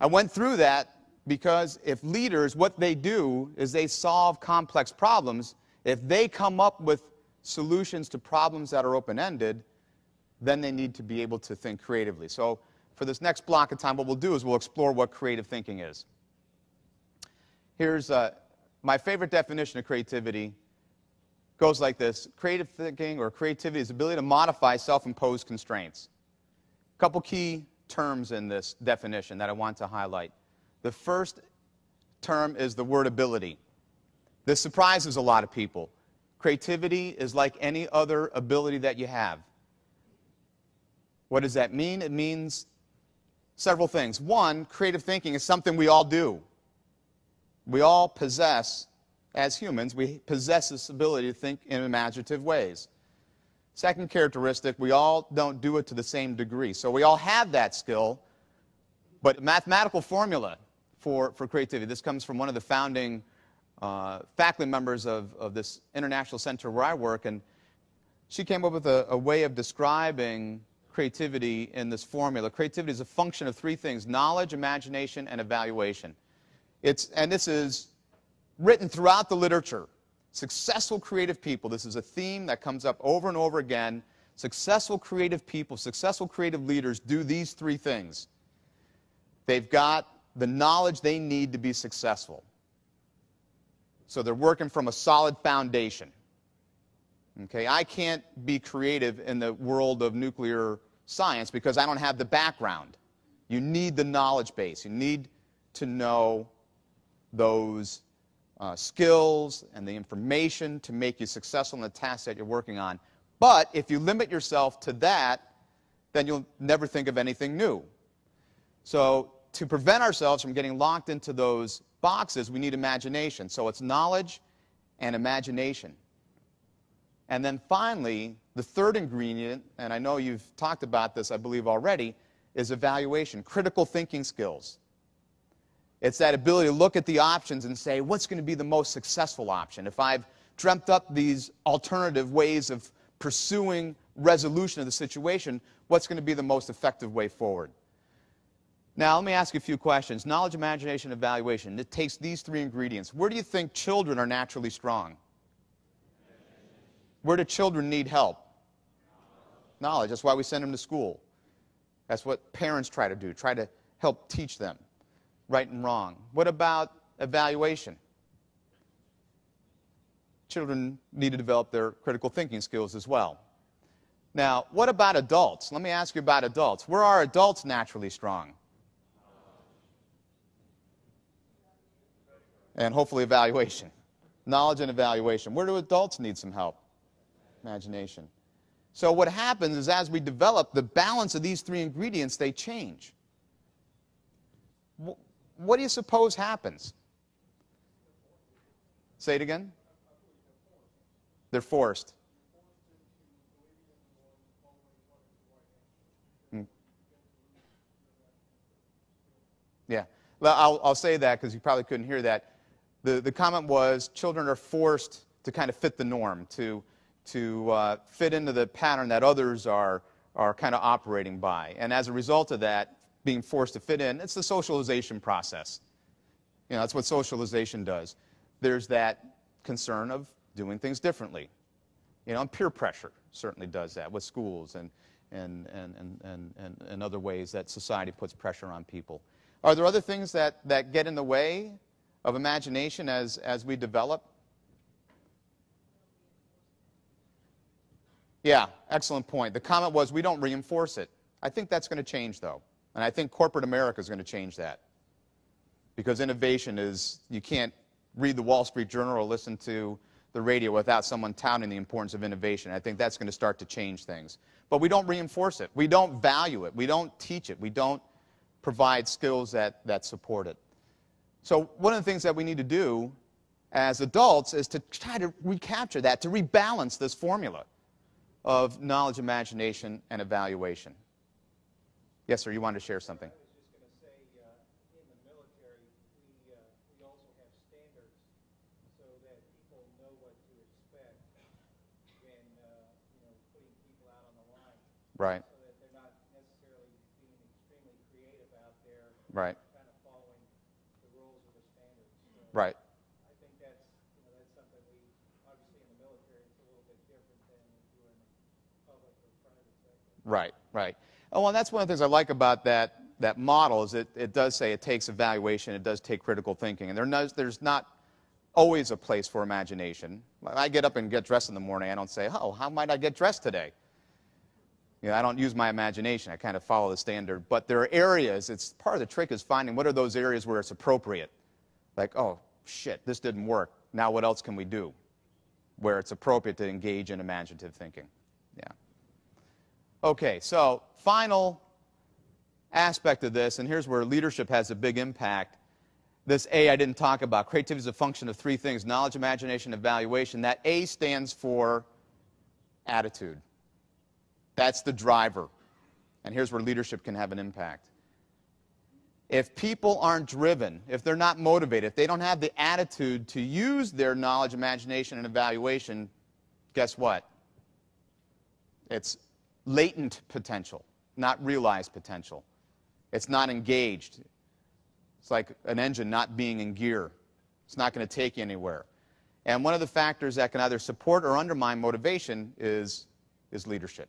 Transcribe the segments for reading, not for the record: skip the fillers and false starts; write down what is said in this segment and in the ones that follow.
I went through that because if leaders, what they do is they solve complex problems. If they come up with solutions to problems that are open-ended, then they need to be able to think creatively. So for this next block of time, what we'll do is we'll explore what creative thinking is. Here's my favorite definition of creativity. Goes like this. Creative thinking or creativity is the ability to modify self-imposed constraints. A couple key terms in this definition that I want to highlight. The first term is the word ability. This surprises a lot of people. Creativity is like any other ability that you have. What does that mean? It means several things. One, creative thinking is something we all do. We all possess, as humans, we possess this ability to think in imaginative ways. Second characteristic, we all don't do it to the same degree. So we all have that skill, but mathematical formula for creativity. This comes from one of the founding faculty members of this international center where I work, and she came up with a way of describing creativity in this formula. Creativity is a function of three things: knowledge, imagination, and evaluation. And this is written throughout the literature. Successful creative people, this is a theme that comes up over and over again. Successful creative people, successful creative leaders do these three things. They've got the knowledge they need to be successful. So they're working from a solid foundation. Okay, I can't be creative in the world of nuclear science because I don't have the background. You need the knowledge base. You need to know those skills and the information to make you successful in the task that you're working on. But if you limit yourself to that, then you'll never think of anything new. So to prevent ourselves from getting locked into those boxes, we need imagination. So it's knowledge and imagination. And then finally, the third ingredient, and I know you've talked about this, I believe, already, is evaluation, critical thinking skills. It's that ability to look at the options and say, what's going to be the most successful option? If I've dreamt up these alternative ways of pursuing resolution of the situation, what's going to be the most effective way forward? Now, let me ask you a few questions. Knowledge, imagination, evaluation. It takes these three ingredients. Where do you think children are naturally strong? Where do children need help? Knowledge. That's why we send them to school. That's what parents try to do, try to help teach them right and wrong. What about evaluation? Children need to develop their critical thinking skills as well. Now, what about adults? Let me ask you about adults. Where are adults naturally strong? And hopefully evaluation. Knowledge and evaluation. Where do adults need some help? Imagination. So what happens is as we develop the balance of these three ingredients, they change. What do you suppose happens? Say it again. They're forced. Yeah. Well, I'll say that because you probably couldn't hear that. The comment was children are forced to kind of fit the norm, to fit into the pattern that others are kind of operating by. And as a result of that, being forced to fit in, it's the socialization process. You know, that's what socialization does. There's that concern of doing things differently. You know, and peer pressure certainly does that with schools and other ways that society puts pressure on people. Are there other things that get in the way of imagination as we develop? Yeah, excellent point. The comment was we don't reinforce it. I think that's going to change, though. And I think corporate America is going to change that. Because innovation is, you can't read the Wall Street Journal or listen to the radio without someone touting the importance of innovation. I think that's going to start to change things. But we don't reinforce it. We don't value it. We don't teach it. We don't provide skills that support it. So one of the things that we need to do as adults is to try to recapture that, to rebalance this formula of knowledge, imagination, and evaluation. Yes, sir, you wanted to share something. I was just going to say, in the military, we also have standards so that people know what to expect when, putting people out on the line. Right. So that they're not necessarily being extremely creative out there. Right. Trying to Right. I think that's, that's something we, obviously in the military, it's a little bit different than if you're in the public or private sector. Right, right. Oh, well, that's one of the things I like about that model is it does say it takes evaluation, it does take critical thinking, and there's not always a place for imagination. I get up and get dressed in the morning, I don't say, oh, how might I get dressed today? I don't use my imagination, I kind of follow the standard. But there are areas, it's part of the trick is finding what are those areas where it's appropriate. Like, oh, shit, this didn't work. Now what else can we do? Where it's appropriate to engage in imaginative thinking. Yeah. Okay, so final aspect of this, and here's where leadership has a big impact. This A I didn't talk about. Creativity is a function of three things: knowledge, imagination, evaluation. That A stands for attitude. That's the driver. And here's where leadership can have an impact. If people aren't driven, if they're not motivated, if they don't have the attitude to use their knowledge, imagination, and evaluation, guess what? It's latent potential, not realized potential. It's not engaged. It's like an engine not being in gear. It's not going to take you anywhere. And one of the factors that can either support or undermine motivation is leadership.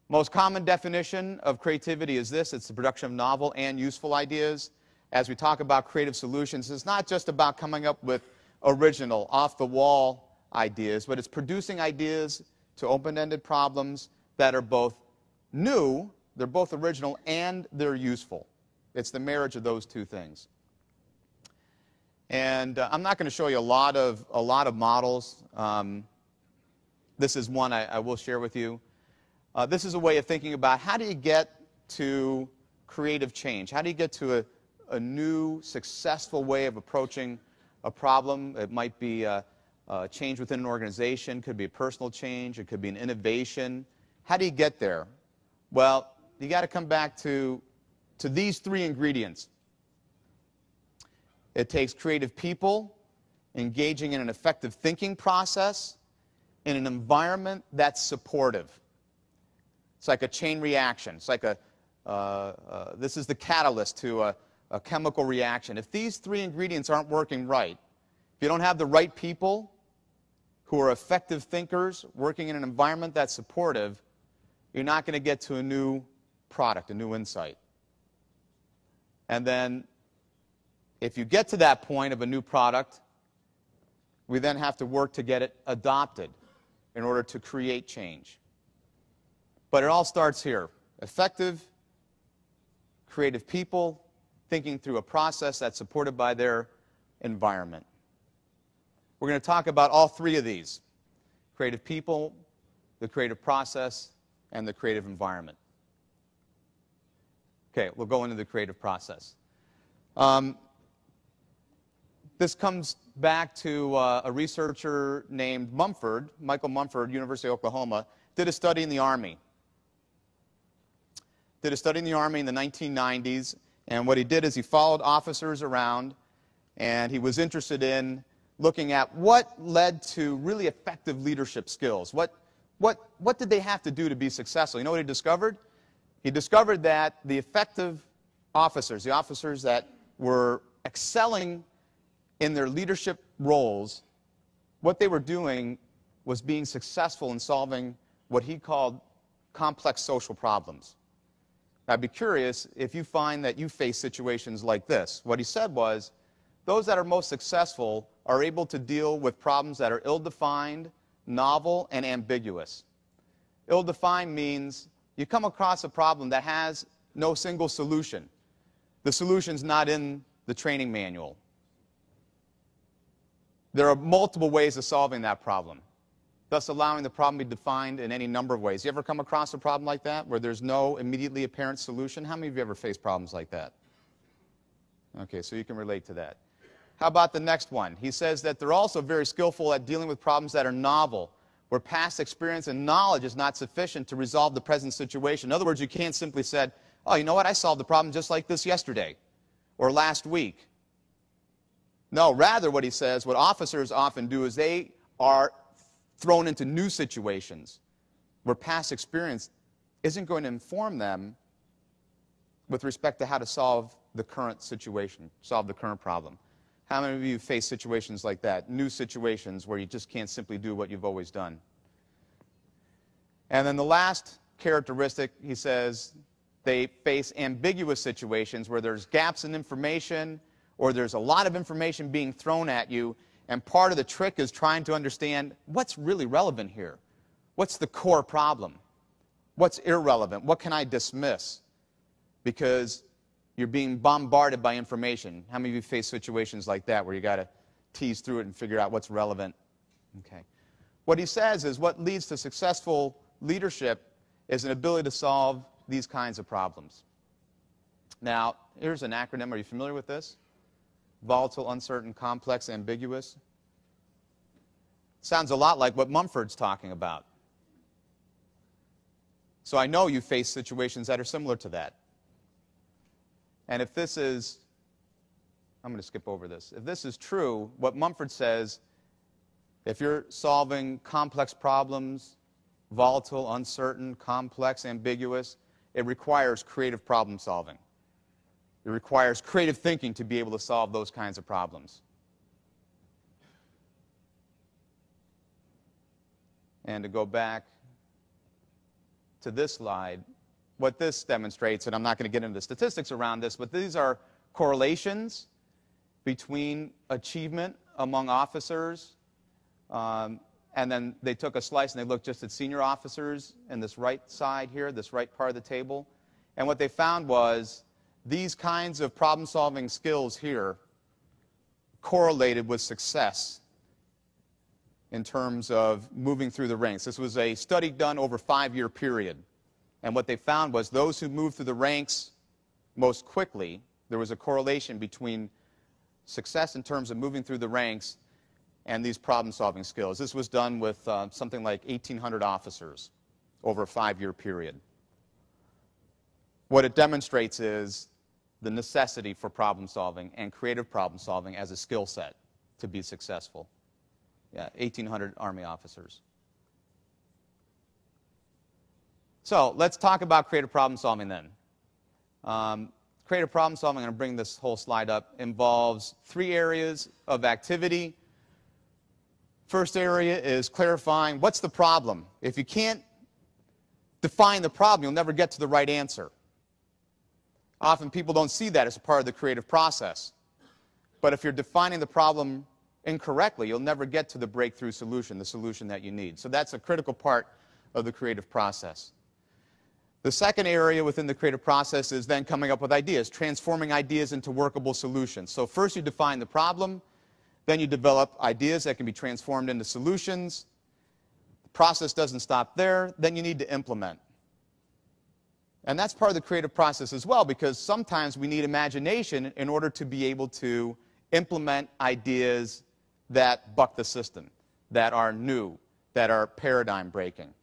Most common definition of creativity is this: it's the production of novel and useful ideas. As we talk about creative solutions, it's not just about coming up with original, off-the-wall ideas, but it's producing ideas to open-ended problems that are both new, they're both original, and they're useful. It's the marriage of those two things. And I'm not going to show you a lot of models. This is one I will share with you. This is a way of thinking about how do you get to creative change? How do you get to a new, successful way of approaching a problem? It might be a change within an organization, could be a personal change, it could be an innovation. How do you get there? Well, you got to come back to these three ingredients. It takes creative people engaging in an effective thinking process in an environment that's supportive. It's like a chain reaction. It's like this is the catalyst to a chemical reaction. If these three ingredients aren't working right, if you don't have the right people who are effective thinkers working in an environment that's supportive, you're not going to get to a new product, a new insight. And then if you get to that point of a new product, we then have to work to get it adopted in order to create change. But it all starts here. Effective, creative people thinking through a process that's supported by their environment. We're going to talk about all three of these: creative people, the creative process, and the creative environment. Okay, we'll go into the creative process. This comes back to a researcher named Mumford, Michael Mumford, University of Oklahoma, did a study in the Army. Did a study in the Army in the 1990s, and what he did is he followed officers around, and he was interested in looking at what led to really effective leadership skills. What did they have to do to be successful? You know what he discovered? He discovered that the effective officers, the officers that were excelling in their leadership roles, what they were doing was being successful in solving what he called complex social problems. I'd be curious if you find that you face situations like this. What he said was, those that are most successful are able to deal with problems that are ill-defined, novel, and ambiguous. Ill-defined means you come across a problem that has no single solution. The solution's not in the training manual. There are multiple ways of solving that problem, thus allowing the problem to be defined in any number of ways. You ever come across a problem like that, where there's no immediately apparent solution? How many of you ever faced problems like that? Okay, so you can relate to that. How about the next one? He says that they're also very skillful at dealing with problems that are novel, where past experience and knowledge is not sufficient to resolve the present situation. In other words, you can't simply say, oh, you know what, I solved the problem just like this yesterday or last week. No, rather what he says, what officers often do is they are thrown into new situations where past experience isn't going to inform them with respect to how to solve the current situation, solve the current problem. How many of you face situations like that, new situations where you just can't simply do what you've always done? And then the last characteristic, he says, they face ambiguous situations where there's gaps in information or there's a lot of information being thrown at you, and part of the trick is trying to understand what's really relevant here. What's the core problem? What's irrelevant? What can I dismiss? Because you're being bombarded by information. How many of you face situations like that where you got to tease through it and figure out what's relevant? Okay. What he says is what leads to successful leadership is an ability to solve these kinds of problems. Now, here's an acronym. Are you familiar with this? Volatile, uncertain, complex, ambiguous. Sounds a lot like what Mumford's talking about. So I know you face situations that are similar to that. And if this is, I'm going to skip over this. If this is true, what Mumford says, if you're solving complex problems, volatile, uncertain, complex, ambiguous, it requires creative problem solving. It requires creative thinking to be able to solve those kinds of problems. And to go back to this slide, what this demonstrates, and I'm not going to get into the statistics around this, but these are correlations between achievement among officers, and then they took a slice and they looked just at senior officers in this right side here, this right part of the table, and what they found was these kinds of problem-solving skills here correlated with success in terms of moving through the ranks. This was a study done over a 5-year period. And what they found was those who moved through the ranks most quickly, there was a correlation between success in terms of moving through the ranks and these problem-solving skills. This was done with something like 1,800 officers over a 5-year period. What it demonstrates is the necessity for problem-solving and creative problem-solving as a skill set to be successful. Yeah, 1,800 Army officers. So let's talk about creative problem solving then. Creative problem solving, I'm going to bring this whole slide up, involves 3 areas of activity. First area is clarifying what's the problem. If you can't define the problem, you'll never get to the right answer. Often people don't see that as a part of the creative process. But if you're defining the problem incorrectly, you'll never get to the breakthrough solution, the solution that you need. So that's a critical part of the creative process. The second area within the creative process is then coming up with ideas, transforming ideas into workable solutions. So first you define the problem, then you develop ideas that can be transformed into solutions. The process doesn't stop there, then you need to implement. And that's part of the creative process as well, because sometimes we need imagination in order to be able to implement ideas that buck the system, that are new, that are paradigm breaking.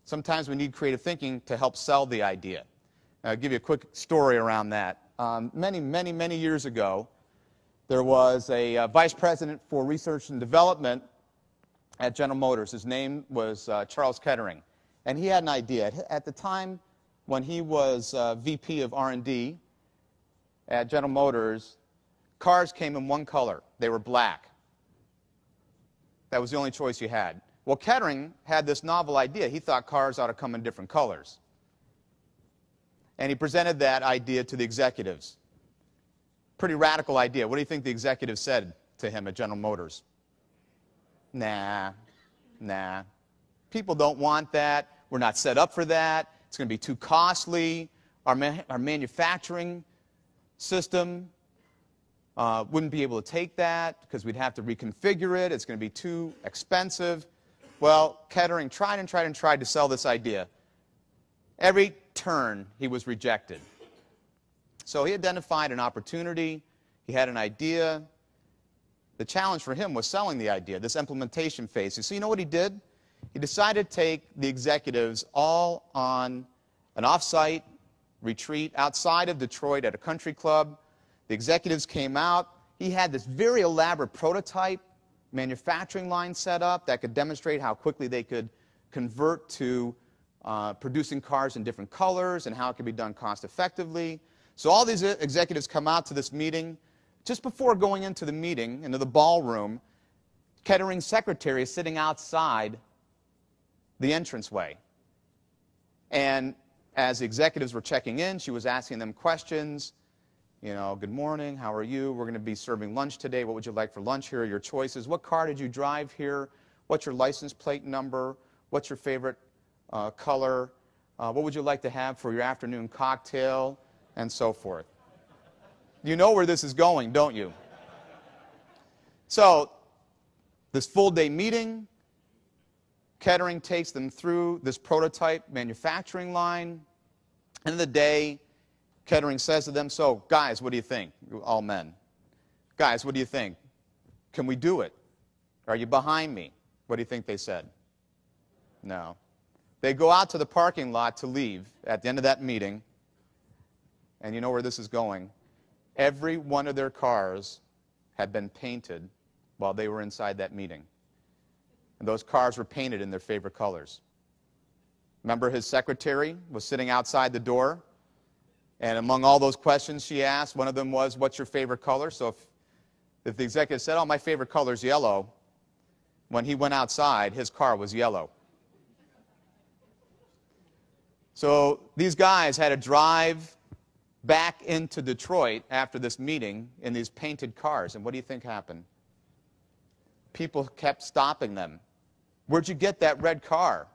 Sometimes we need creative thinking to help sell the idea. I'll give you a quick story around that. Many years ago, there was a vice president for research and development at General Motors. His name was Charles Kettering. And he had an idea. At the time when he was VP of R&D at General Motors, cars came in one color. They were black. That was the only choice you had. Well, Kettering had this novel idea. He thought cars ought to come in different colors. And he presented that idea to the executives. Pretty radical idea. What do you think the executives said to him at General Motors? Nah. People don't want that. We're not set up for that. It's going to be too costly. Our manufacturing system wouldn't be able to take that because we'd have to reconfigure it. It's going to be too expensive. Well, Kettering tried to sell this idea. Every turn, he was rejected. So he identified an opportunity. He had an idea. The challenge for him was selling the idea, this implementation phase. So you know what he did? He decided to take the executives all on an off-site retreat outside of Detroit at a country club. The executives came out. He had this very elaborate prototype manufacturing line set up that could demonstrate how quickly they could convert to producing cars in different colors and how it could be done cost effectively. So all these executives come out to this meeting. Just before going into the meeting, into the ballroom, Kettering's secretary is sitting outside the entranceway. And as the executives were checking in, she was asking them questions. You know, good morning, how are you? We're going to be serving lunch today. What would you like for lunch? Here are your choices. What car did you drive here? What's your license plate number? What's your favorite color? What would you like to have for your afternoon cocktail? And so forth. You know where this is going, don't you? So, this full-day meeting, Kettering takes them through this prototype manufacturing line. End of the day, Kettering says to them, so, guys, what do you think? All men. Guys, what do you think? Can we do it? Are you behind me? What do you think they said? No. They go out to the parking lot to leave at the end of that meeting, and you know where this is going. Every one of their cars had been painted while they were inside that meeting. And those cars were painted in their favorite colors. Remember, his secretary was sitting outside the door, and among all those questions she asked, one of them was, what's your favorite color? So if the executive said, oh, my favorite color is yellow, when he went outside, his car was yellow. So these guys had to drive back into Detroit after this meeting in these painted cars. And what do you think happened? People kept stopping them. Where'd you get that red car?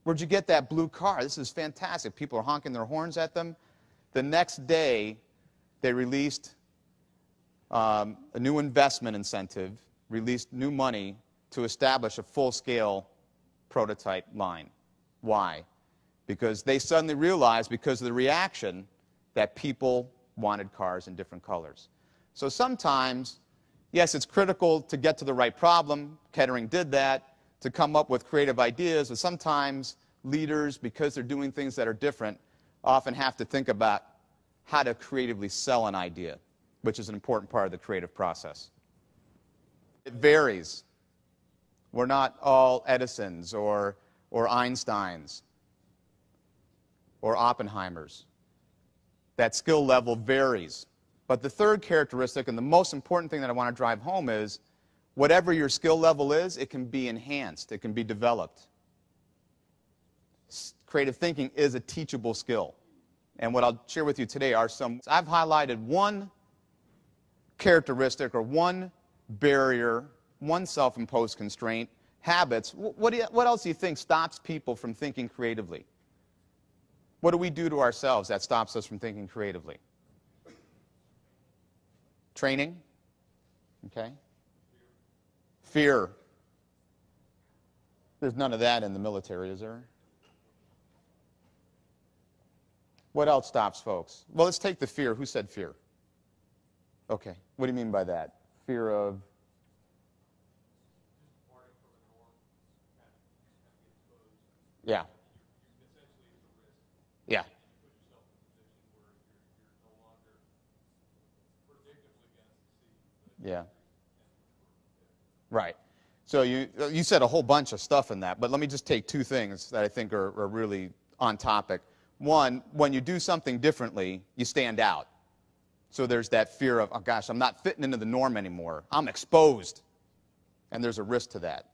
Where'd you get that blue car? This is fantastic. People are honking their horns at them. The next day, they released a new investment incentive, released new money to establish a full-scale prototype line. Why? Because they suddenly realized, because of the reaction, that people wanted cars in different colors. So sometimes, yes, it's critical to get to the right problem. Kettering did that, to come up with creative ideas. But sometimes leaders, because they're doing things that are different, often have to think about how to creatively sell an idea, which is an important part of the creative process. It varies. We're not all Edisons or Einsteins or Oppenheimers. That skill level varies. But the third characteristic, and the most important thing that I want to drive home, is whatever your skill level is, it can be enhanced, it can be developed. Creative thinking is a teachable skill. And what I'll share with you today are some. I've highlighted one characteristic or one barrier, one self-imposed constraint, habits. What else do you think stops people from thinking creatively? What do we do to ourselves that stops us from thinking creatively? Training? Okay. Fear. There's none of that in the military, is there? What else stops folks? Well, let's take the fear. Who said fear? Okay. What do you mean by that? Fear of? Yeah. Yeah. Yeah. Right. So you said a whole bunch of stuff in that, but let me just take two things that I think are really on topic. One, when you do something differently, you stand out. So there's that fear of, oh gosh, I'm not fitting into the norm anymore. I'm exposed. And there's a risk to that.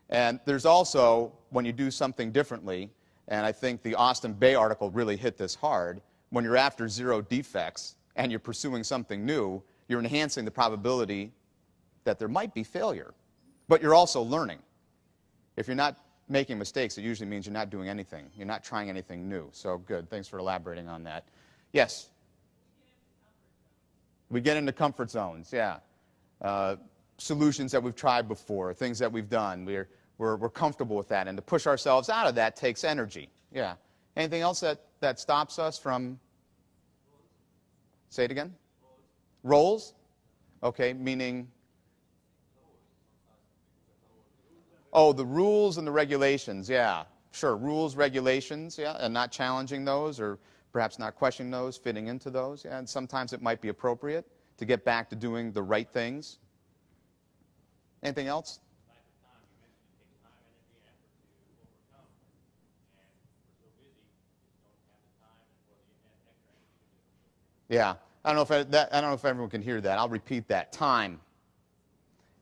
And there's also, when you do something differently, and I think the Austin Bay article really hit this hard, when you're after zero defects and you're pursuing something new, you're enhancing the probability that there might be failure. But you're also learning. If you're not making mistakes, it usually means you're not doing anything. You're not trying anything new. So good. Thanks for elaborating on that. Yes? We get into comfort zones, yeah. Solutions that we've tried before, things that we've done. We're comfortable with that. And to push ourselves out of that takes energy. Yeah. Anything else that stops us from? Say it again? Roles? Okay, meaning? Oh, the rules and the regulations, yeah. Sure, rules, regulations, yeah, and not challenging those or perhaps not questioning those, fitting into those. Yeah, and sometimes it might be appropriate to get back to doing the right things. Anything else? Yeah. I don't know if everyone can hear that. I'll repeat that. Time.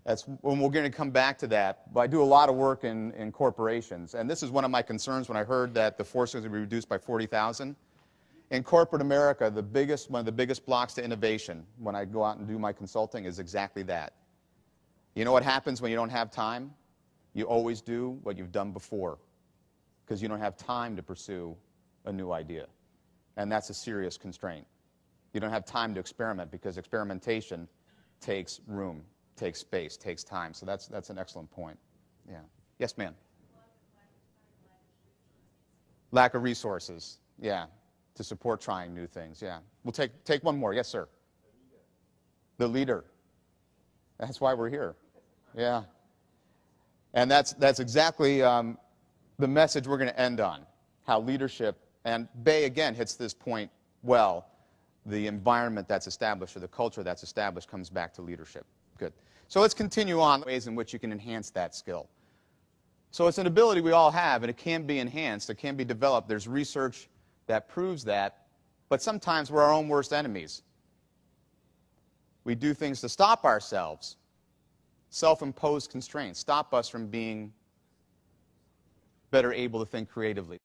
That's when we're going to come back to that. But I do a lot of work in corporations, and this is one of my concerns when I heard that the force was going to be reduced by 40,000. In corporate America, one of the biggest blocks to innovation when I go out and do my consulting is exactly that. You know what happens when you don't have time? You always do what you've done before because you don't have time to pursue a new idea. And that's a serious constraint. You don't have time to experiment because experimentation takes room, takes space, takes time. So that's an excellent point. Yeah. Yes, ma'am? Lack of resources. Yeah. To support trying new things. Yeah. We'll take one more. Yes, sir. The leader. That's why we're here. Yeah. And that's exactly the message we're going to end on. How leadership, and Bay again hits this point well, the environment that's established or the culture that's established comes back to leadership. Good. So let's continue on ways in which you can enhance that skill. So it's an ability we all have, and it can be enhanced, it can be developed. There's research that proves that, but sometimes we're our own worst enemies. We do things to stop ourselves. Self-imposed constraints stop us from being better able to think creatively.